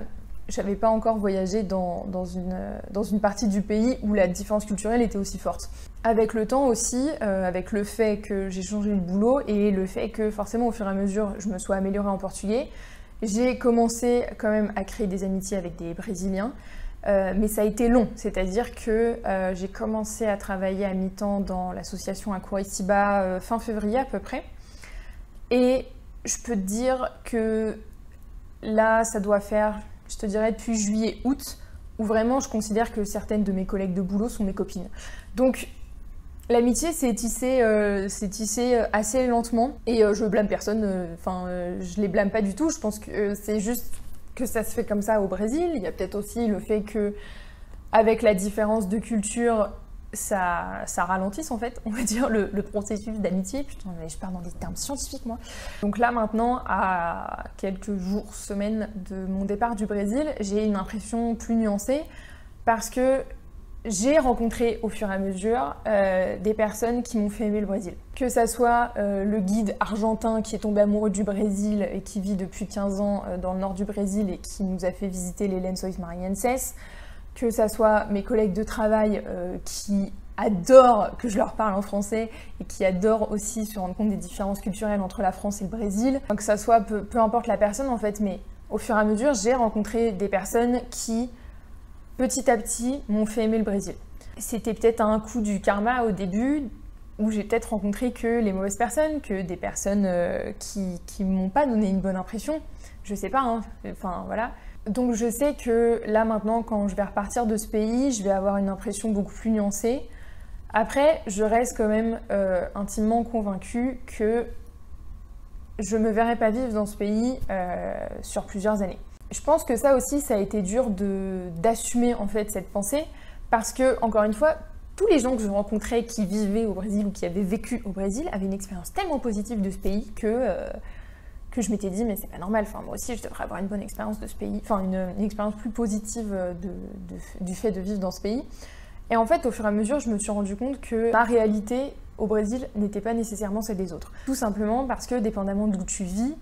A: encore voyagé dans une partie du pays où la différence culturelle était aussi forte. Avec le temps aussi, avec le fait que j'ai changé de boulot et le fait que forcément au fur et à mesure je me sois améliorée en portugais, j'ai commencé quand même à créer des amitiés avec des Brésiliens, mais ça a été long, c'est-à-dire que j'ai commencé à travailler à mi-temps dans l'association à Curitiba fin février à peu près, et je peux te dire que là ça doit faire, je te dirais, depuis juillet-août, où vraiment je considère que certaines de mes collègues de boulot sont mes copines. Donc l'amitié s'est tissée assez lentement, et je blâme personne, je les blâme pas du tout, je pense que c'est juste que ça se fait comme ça au Brésil. Il y a peut-être aussi le fait que, avec la différence de culture, ça ralentisse en fait, on va dire, le processus d'amitié. Putain, mais je pars dans des termes scientifiques moi. Donc là maintenant, à quelques jours, semaines de mon départ du Brésil, j'ai une impression plus nuancée parce que j'ai rencontré au fur et à mesure des personnes qui m'ont fait aimer le Brésil. Que ça soit le guide argentin qui est tombé amoureux du Brésil et qui vit depuis 15 ans dans le nord du Brésil et qui nous a fait visiter les Lençóis Maranhenses, que ça soit mes collègues de travail qui adorent que je leur parle en français et qui adorent aussi se rendre compte des différences culturelles entre la France et le Brésil, que ça soit peu importe la personne en fait, mais au fur et à mesure j'ai rencontré des personnes qui petit à petit m'ont fait aimer le Brésil. C'était peut-être un coup du karma au début, où j'ai peut-être rencontré que les mauvaises personnes, que des personnes qui m'ont pas donné une bonne impression, je sais pas, hein. Voilà. Donc je sais que là maintenant, quand je vais repartir de ce pays, je vais avoir une impression beaucoup plus nuancée. Après, je reste quand même intimement convaincue que je me verrai pas vivre dans ce pays sur plusieurs années. Je pense que ça aussi, ça a été dur d'assumer en fait cette pensée, parce que, encore une fois, tous les gens que je rencontrais qui vivaient au Brésil ou qui avaient vécu au Brésil avaient une expérience tellement positive de ce pays que je m'étais dit, mais c'est pas normal, moi aussi je devrais avoir une bonne expérience de ce pays, une expérience plus positive du fait de vivre dans ce pays. Et en fait, au fur et à mesure, je me suis rendu compte que ma réalité au Brésil n'était pas nécessairement celle des autres. Tout simplement parce que, dépendamment d'où tu vis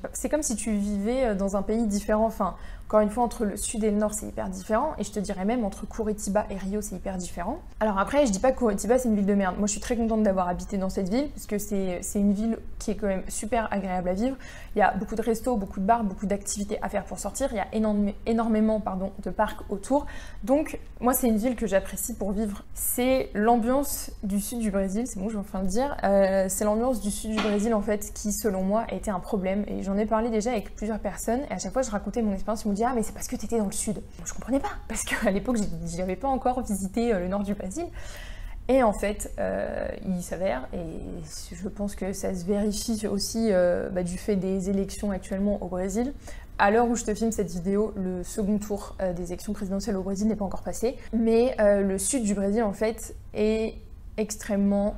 A: pas. C'est comme si tu vivais dans un pays différent. Encore une fois, entre le sud et le nord, c'est hyper différent. Et je te dirais même, entre Curitiba et Rio, c'est hyper différent. Alors après, je dis pas que Curitiba, c'est une ville de merde. Moi, je suis très contente d'avoir habité dans cette ville, parce que c'est une ville qui est quand même super agréable à vivre. Il y a beaucoup de restos, beaucoup de bars, beaucoup d'activités à faire pour sortir. Il y a énormément de parcs autour. Donc, moi, c'est une ville que j'apprécie pour vivre. C'est l'ambiance du sud du Brésil, c'est bon, je vais enfin le dire. C'est l'ambiance du sud du Brésil, en fait, qui, selon moi, a été un problème. Et j'en ai parlé déjà avec plusieurs personnes. Et à chaque fois, je racontais mon expérience. Ils me disaient, ah, mais c'est parce que t'étais dans le sud. Je comprenais pas, parce qu'à l'époque, j'avais pas encore visité le nord du Brésil. Et en fait, il s'avère, et je pense que ça se vérifie aussi du fait des élections actuellement au Brésil. À l'heure où je te filme cette vidéo, le second tour des élections présidentielles au Brésil n'est pas encore passé. Mais le sud du Brésil, en fait, est extrêmement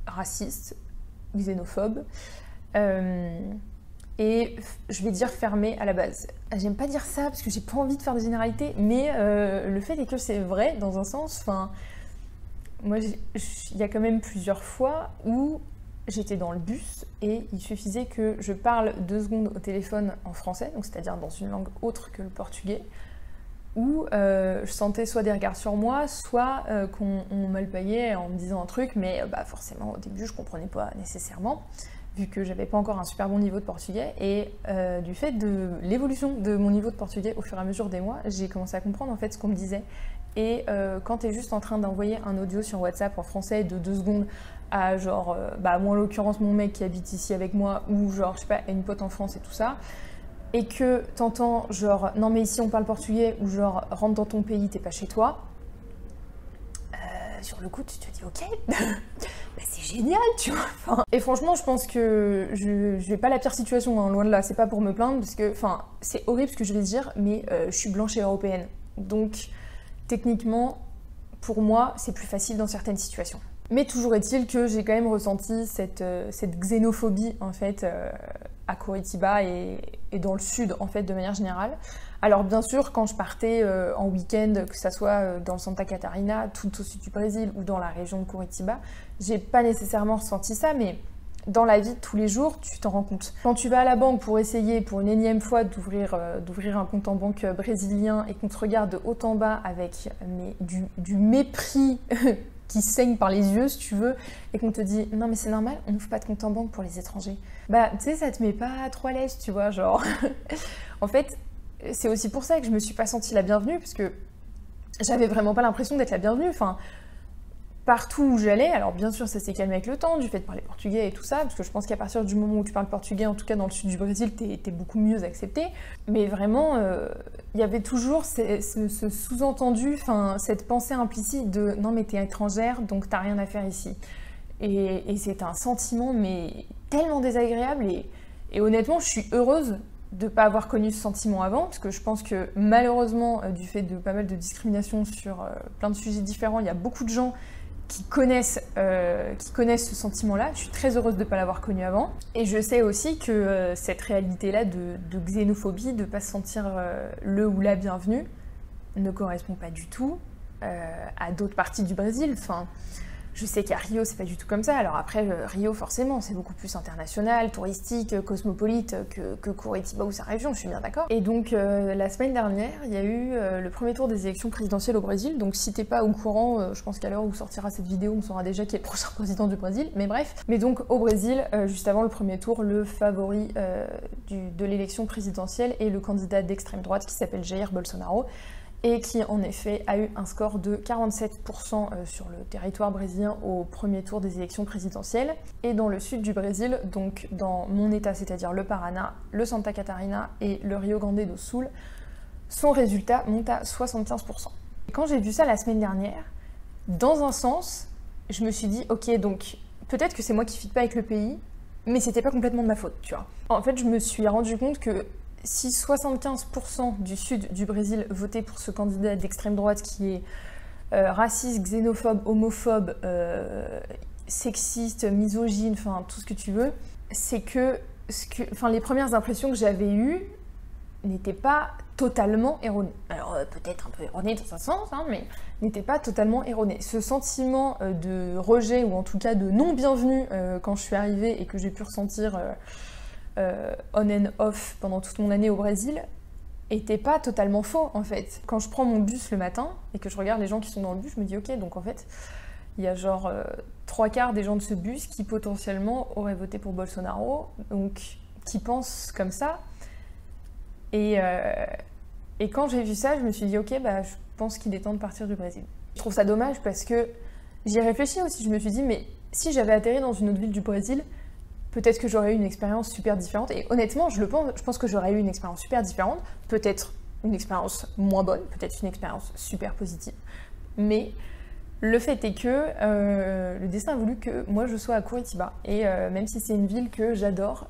A: raciste, xénophobe. Et je vais dire fermé à la base. J'aime pas dire ça parce que j'ai pas envie de faire des généralités, mais le fait est que c'est vrai dans un sens. Moi, il y a quand même plusieurs fois où j'étais dans le bus et il suffisait que je parle 2 secondes au téléphone en français, donc c'est-à-dire dans une langue autre que le portugais, où je sentais soit des regards sur moi, soit qu'on m'alpaguait en me disant un truc, mais forcément au début je comprenais pas nécessairement. vu que j'avais pas encore un super bon niveau de portugais. Et du fait de l'évolution de mon niveau de portugais au fur et à mesure des mois, j'ai commencé à comprendre en fait ce qu'on me disait. Et quand tu es juste en train d'envoyer un audio sur WhatsApp en français de 2 secondes à genre, moi en l'occurrence mon mec qui habite ici avec moi, ou genre, je sais pas, une pote en France et tout ça, et que t'entends genre, non mais ici on parle portugais, ou genre, rentre dans ton pays, t'es pas chez toi, sur le coup tu te dis ok, bah, c'est génial, tu vois. Enfin, et franchement, je pense que je vais pas la pire situation, hein, loin de là, c'est pas pour me plaindre, parce que, enfin, c'est horrible ce que je vais dire, mais je suis blanche et européenne, donc techniquement, pour moi, c'est plus facile dans certaines situations. Mais toujours est-il que j'ai quand même ressenti cette xénophobie en fait à Curitiba et dans le sud en fait de manière générale. Alors bien sûr quand je partais en week-end, que ça soit dans le Santa Catarina, tout au sud du Brésil ou dans la région de Curitiba, j'ai pas nécessairement ressenti ça, mais dans la vie de tous les jours, tu t'en rends compte. Quand tu vas à la banque pour essayer pour une énième fois d'ouvrir un compte en banque brésilien et qu'on te regarde de haut en bas avec du mépris qui saigne par les yeux, si tu veux, et qu'on te dit « Non mais c'est normal, on n'ouvre pas de compte en banque pour les étrangers. » Bah, tu sais, ça te met pas trop à l'aise, tu vois, genre... En fait, c'est aussi pour ça que je me suis pas sentie la bienvenue, parce que j'avais vraiment pas l'impression d'être la bienvenue, enfin... Partout où j'allais, alors bien sûr ça s'est calmé avec le temps, du fait de parler portugais et tout ça, parce que je pense qu'à partir du moment où tu parles portugais, en tout cas dans le sud du Brésil, t'es beaucoup mieux accepté. Mais vraiment, il y avait toujours ce sous-entendu, cette pensée implicite de « non mais t'es étrangère, donc t'as rien à faire ici ». Et c'est un sentiment mais tellement désagréable, et honnêtement je suis heureuse de ne pas avoir connu ce sentiment avant, parce que je pense que malheureusement, du fait de pas mal de discrimination sur plein de sujets différents, il y a beaucoup de gens qui connaissent ce sentiment-là. Je suis très heureuse de ne pas l'avoir connu avant. Et je sais aussi que cette réalité-là de xénophobie, de ne pas se sentir le ou la bienvenue, ne correspond pas du tout à d'autres parties du Brésil. Enfin, je sais qu'à Rio, c'est pas du tout comme ça. Alors après, Rio, forcément, c'est beaucoup plus international, touristique, cosmopolite que Curitiba ou sa région, je suis bien d'accord. Et donc, la semaine dernière, il y a eu le premier tour des élections présidentielles au Brésil. Donc, si t'es pas au courant, je pense qu'à l'heure où sortira cette vidéo, on saura déjà qui est le prochain président du Brésil. Mais bref. Mais donc, au Brésil, juste avant le premier tour, le favori de l'élection présidentielle est le candidat d'extrême droite qui s'appelle Jair Bolsonaro, et qui en effet a eu un score de 47% sur le territoire brésilien au premier tour des élections présidentielles. Et dans le sud du Brésil, donc dans mon état, c'est-à-dire le Paraná, le Santa Catarina et le Rio Grande do Sul, son résultat monte à 75%. Et quand j'ai vu ça la semaine dernière, dans un sens, je me suis dit, ok, donc peut-être que c'est moi qui ne fit pas avec le pays, mais c'était pas complètement de ma faute, tu vois. En fait, je me suis rendu compte que si 75% du sud du Brésil votait pour ce candidat d'extrême droite qui est raciste, xénophobe, homophobe, sexiste, misogyne, enfin tout ce que tu veux, c'est que, les premières impressions que j'avais eues n'étaient pas totalement erronées. Alors peut-être un peu erronées dans un sens, hein, mais n'étaient pas totalement erronées. Ce sentiment de rejet, ou en tout cas de non-bienvenue quand je suis arrivée et que j'ai pu ressentir on and off pendant toute mon année au Brésil, était pas totalement faux en fait. Quand je prends mon bus le matin et que je regarde les gens qui sont dans le bus, je me dis ok, donc en fait, il y a genre 3/4 des gens de ce bus qui potentiellement auraient voté pour Bolsonaro, donc qui pensent comme ça. Et quand j'ai vu ça, je me suis dit ok, bah je pense qu'il est temps de partir du Brésil. Je trouve ça dommage parce que j'y ai réfléchi aussi, je me suis dit mais si j'avais atterri dans une autre ville du Brésil, peut-être que j'aurais eu une expérience super différente, et honnêtement, je pense que j'aurais eu une expérience super différente, peut-être une expérience moins bonne, peut-être une expérience super positive, mais le fait est que le destin a voulu que moi je sois à Curitiba, et même si c'est une ville que j'adore,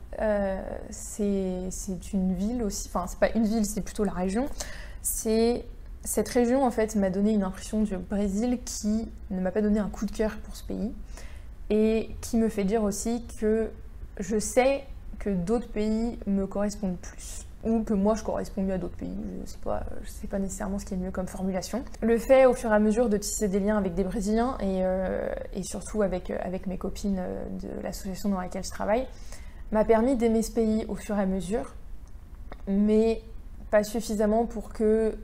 A: c'est une ville aussi, enfin c'est pas une ville, c'est plutôt la région, cette région en fait m'a donné une impression du Brésil qui ne m'a pas donné un coup de cœur pour ce pays, et qui me fait dire aussi que je sais que d'autres pays me correspondent plus, ou que moi je corresponds mieux à d'autres pays, je sais pas nécessairement ce qui est mieux comme formulation. Le fait au fur et à mesure de tisser des liens avec des Brésiliens et surtout avec mes copines de l'association dans laquelle je travaille, m'a permis d'aimer ce pays au fur et à mesure, mais pas suffisamment pour que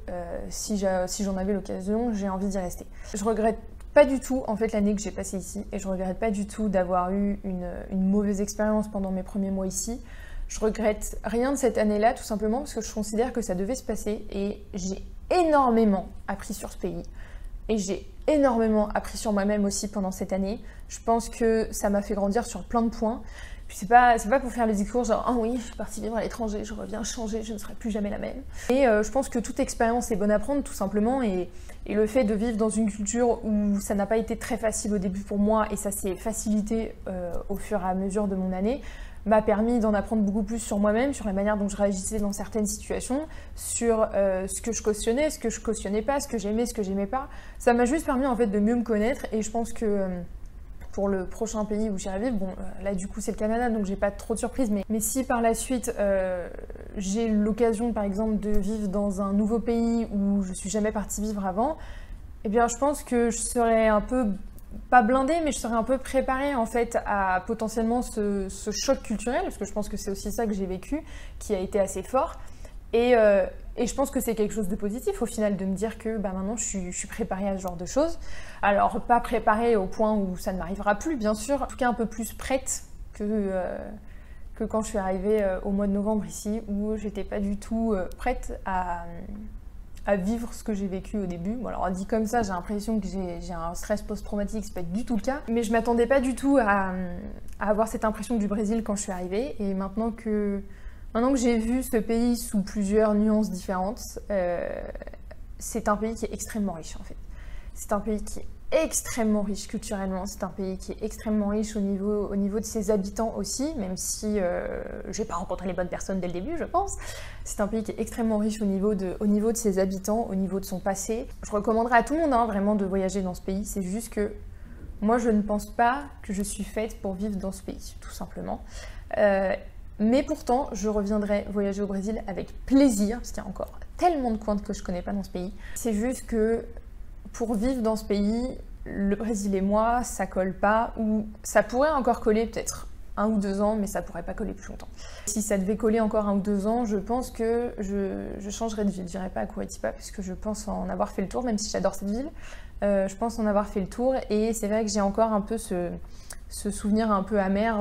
A: si j'en avais l'occasion, j'ai envie d'y rester. Je regrette pas du tout en fait l'année que j'ai passée ici et je regrette pas du tout d'avoir eu une mauvaise expérience pendant mes premiers mois ici. Je regrette rien de cette année-là tout simplement parce que je considère que ça devait se passer et j'ai énormément appris sur ce pays et j'ai énormément appris sur moi-même aussi pendant cette année. Je pense que ça m'a fait grandir sur plein de points. Puis c'est pas pour faire le discours genre « Ah oui, je suis partie vivre à l'étranger, je reviens changer, je ne serai plus jamais la même ». Et je pense que toute expérience est bonne à prendre tout simplement et le fait de vivre dans une culture où ça n'a pas été très facile au début pour moi et ça s'est facilité au fur et à mesure de mon année, m'a permis d'en apprendre beaucoup plus sur moi-même, sur la manière dont je réagissais dans certaines situations, sur ce que je cautionnais, ce que je cautionnais pas, ce que j'aimais pas. Ça m'a juste permis en fait de mieux me connaître et je pense que pour le prochain pays où j'irai vivre, bon là du coup c'est le Canada donc j'ai pas trop de surprises, mais si par la suite j'ai l'occasion par exemple de vivre dans un nouveau pays où je suis jamais partie vivre avant, eh bien je pense que je serais un peu pas blindée, mais je serais un peu préparée en fait à potentiellement ce choc culturel, parce que je pense que c'est aussi ça que j'ai vécu, qui a été assez fort. Et je pense que c'est quelque chose de positif au final de me dire que bah, maintenant je suis préparée à ce genre de choses. Alors pas préparée au point où ça ne m'arrivera plus bien sûr, en tout cas un peu plus prête que quand je suis arrivée au mois de novembre ici, où j'étais pas du tout prête à vivre ce que j'ai vécu au début. Bon, alors dit comme ça, j'ai l'impression que j'ai un stress post-traumatique, c'est pas du tout le cas. Mais je m'attendais pas du tout à avoir cette impression du Brésil quand je suis arrivée. Et maintenant que j'ai vu ce pays sous plusieurs nuances différentes, c'est un pays qui est extrêmement riche en fait. C'est un pays qui est extrêmement riche culturellement, c'est un pays qui est extrêmement riche au niveau de ses habitants aussi, même si j'ai pas rencontré les bonnes personnes dès le début, je pense. C'est un pays qui est extrêmement riche au niveau de ses habitants, au niveau de son passé. Je recommanderais à tout le monde vraiment de voyager dans ce pays, c'est juste que moi je ne pense pas que je suis faite pour vivre dans ce pays, tout simplement. Mais pourtant, je reviendrai voyager au Brésil avec plaisir, parce qu'il y a encore tellement de coins que je connais pas dans ce pays. C'est juste que pour vivre dans ce pays, le Brésil et moi, ça colle pas, ou ça pourrait encore coller peut-être 1 ou 2 ans, mais ça pourrait pas coller plus longtemps. Si ça devait coller encore 1 ou 2 ans, je pense que je changerais de ville. Je n'irais pas à Curitiba, puisque je pense en avoir fait le tour, même si j'adore cette ville. Je pense en avoir fait le tour, et c'est vrai que j'ai encore un peu ce souvenir un peu amer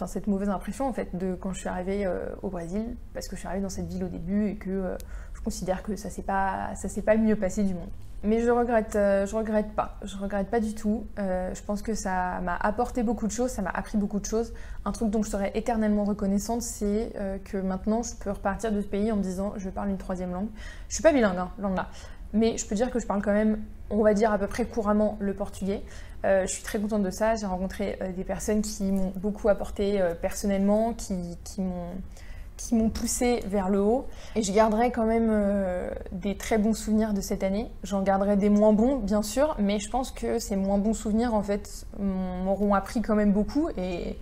A: cette mauvaise impression en fait de quand je suis arrivée au Brésil, parce que je suis arrivée dans cette ville au début et que je considère que ça s'est pas le mieux passé du monde. Mais je regrette pas du tout. Je pense que ça m'a apporté beaucoup de choses, ça m'a appris beaucoup de choses. Un truc dont je serai éternellement reconnaissante, c'est que maintenant je peux repartir de ce pays en me disant je parle une 3e langue. Je suis pas bilingue, loin de là. Mais je peux dire que je parle quand même, on va dire à peu près couramment le portugais. Je suis très contente de ça, j'ai rencontré des personnes qui m'ont beaucoup apporté personnellement, qui m'ont poussée vers le haut. Et je garderai quand même des très bons souvenirs de cette année. J'en garderai des moins bons, bien sûr, mais je pense que ces moins bons souvenirs, en fait, m'auront appris quand même beaucoup. Et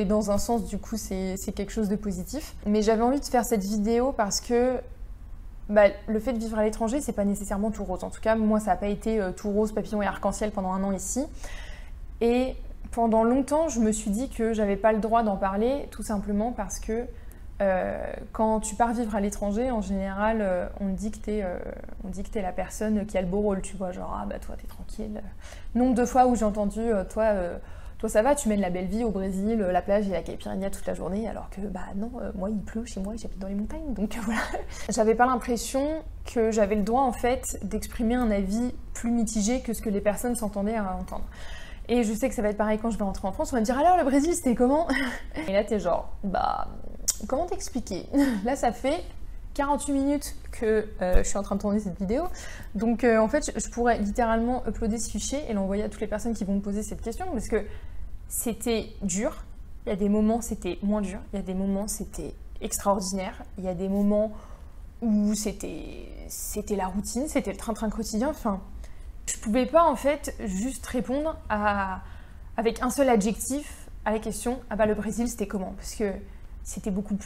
A: dans un sens, du coup, c'est quelque chose de positif. Mais j'avais envie de faire cette vidéo parce que le fait de vivre à l'étranger, c'est pas nécessairement tout rose. En tout cas, moi, ça n'a pas été tout rose, papillon et arc-en-ciel pendant 1 an ici. Et pendant longtemps, je me suis dit que j'avais pas le droit d'en parler, tout simplement parce que quand tu pars vivre à l'étranger, en général, on dit que t'es la personne qui a le beau rôle, tu vois, genre, ah bah toi, t'es tranquille. Nombre de fois où j'ai entendu, toi ça va, tu mènes la belle vie au Brésil, la plage et la caipirinha toute la journée, alors que bah non, moi il pleut chez moi et j'habite dans les montagnes, donc voilà. J'avais pas l'impression que j'avais le droit en fait d'exprimer un avis plus mitigé que ce que les personnes s'entendaient à entendre. Et je sais que ça va être pareil quand je vais rentrer en France, on va me dire alors le Brésil c'était comment? Et là t'es genre, comment t'expliquer? Là ça fait 48 minutes que je suis en train de tourner cette vidéo. Donc en fait, je pourrais littéralement uploader ce fichier et l'envoyer à toutes les personnes qui vont me poser cette question parce que c'était dur. Il y a des moments, c'était moins dur. Il y a des moments, c'était extraordinaire. Il y a des moments où c'était la routine, c'était le train-train quotidien. Enfin, je pouvais pas en fait juste répondre avec un seul adjectif à la question « Ah bah le Brésil, c'était comment ?» Parce que c'était beaucoup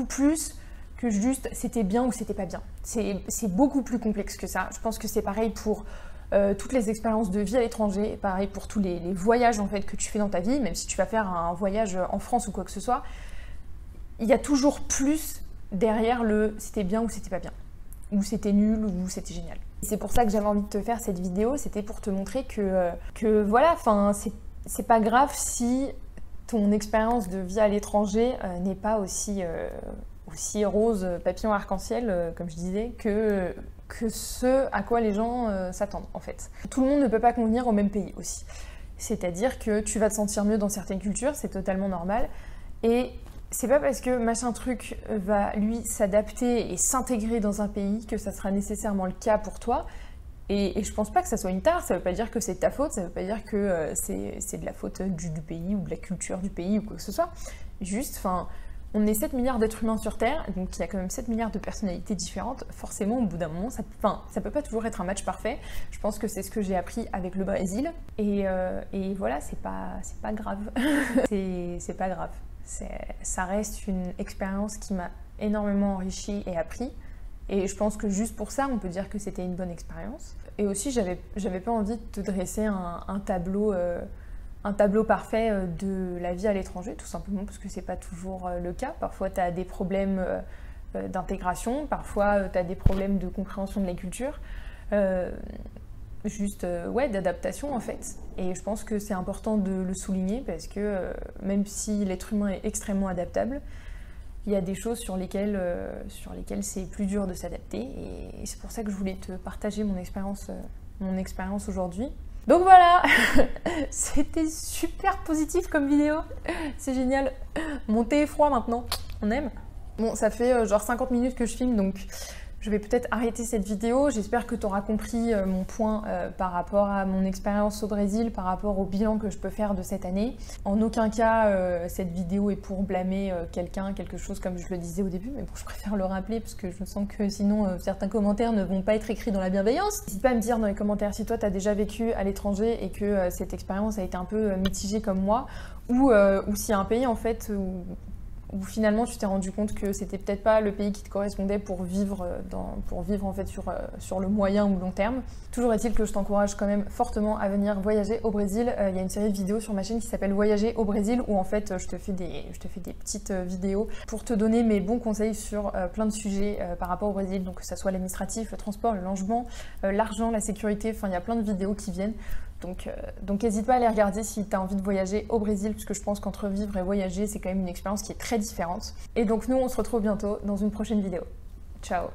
A: plus que juste c'était bien ou c'était pas bien. C'est beaucoup plus complexe que ça. Je pense que c'est pareil pour toutes les expériences de vie à l'étranger, pareil pour tous les voyages en fait que tu fais dans ta vie, même si tu vas faire un voyage en France ou quoi que ce soit, il y a toujours plus derrière le c'était bien ou c'était pas bien. c'était nul ou c'était génial. C'est pour ça que j'avais envie de te faire cette vidéo, c'était pour te montrer que voilà, enfin c'est pas grave si ton expérience de vie à l'étranger n'est pas aussi rose, papillon arc-en-ciel, comme je disais, que ce à quoi les gens s'attendent en fait. Tout le monde ne peut pas convenir au même pays aussi. C'est-à-dire que tu vas te sentir mieux dans certaines cultures, c'est totalement normal. Et c'est pas parce que machin truc va lui s'adapter et s'intégrer dans un pays que ça sera nécessairement le cas pour toi. Et je pense pas que ça soit une tare, ça veut pas dire que c'est de ta faute, ça veut pas dire que c'est de la faute du pays ou de la culture du pays ou quoi que ce soit. Juste, enfin, on est 7 milliards d'êtres humains sur Terre, donc il y a quand même 7 milliards de personnalités différentes. Forcément, au bout d'un moment, ça peut pas toujours être un match parfait. Je pense que c'est ce que j'ai appris avec le Brésil. Et voilà, c'est pas grave. c'est pas grave. Ça reste une expérience qui m'a énormément enrichie et appris. Et je pense que juste pour ça, on peut dire que c'était une bonne expérience. Et aussi, j'avais pas envie de te dresser un tableau parfait de la vie à l'étranger, tout simplement parce que c'est pas toujours le cas. Parfois, tu as des problèmes d'intégration, parfois, tu as des problèmes de compréhension de la culture, d'adaptation en fait. Et je pense que c'est important de le souligner parce que même si l'être humain est extrêmement adaptable, il y a des choses sur lesquelles c'est plus dur de s'adapter et c'est pour ça que je voulais te partager mon expérience aujourd'hui. Donc voilà, c'était super positif comme vidéo, c'est génial. Mon thé est froid maintenant, on aime. Bon, ça fait genre 50 minutes que je filme, donc je vais peut-être arrêter cette vidéo. J'espère que tu auras compris mon point par rapport à mon expérience au Brésil, par rapport au bilan que je peux faire de cette année. En aucun cas, cette vidéo est pour blâmer quelqu'un, quelque chose comme je le disais au début, mais bon, je préfère le rappeler parce que je sens que sinon certains commentaires ne vont pas être écrits dans la bienveillance. N'hésite pas à me dire dans les commentaires si toi tu as déjà vécu à l'étranger et que cette expérience a été un peu mitigée comme moi, ou s'il y a un pays en fait où finalement tu t'es rendu compte que c'était peut-être pas le pays qui te correspondait pour vivre en fait sur le moyen ou long terme. Toujours est-il que je t'encourage quand même fortement à venir voyager au Brésil. Il y a une série de vidéos sur ma chaîne qui s'appelle Voyager au Brésil où en fait je te fais des petites vidéos pour te donner mes bons conseils sur plein de sujets par rapport au Brésil, donc que ça soit l'administratif, le transport, le logement, l'argent, la sécurité, enfin il y a plein de vidéos qui viennent. Donc n'hésite pas à les regarder si tu as envie de voyager au Brésil, puisque je pense qu'entre vivre et voyager, c'est quand même une expérience qui est très différente. Et donc nous, on se retrouve bientôt dans une prochaine vidéo. Ciao!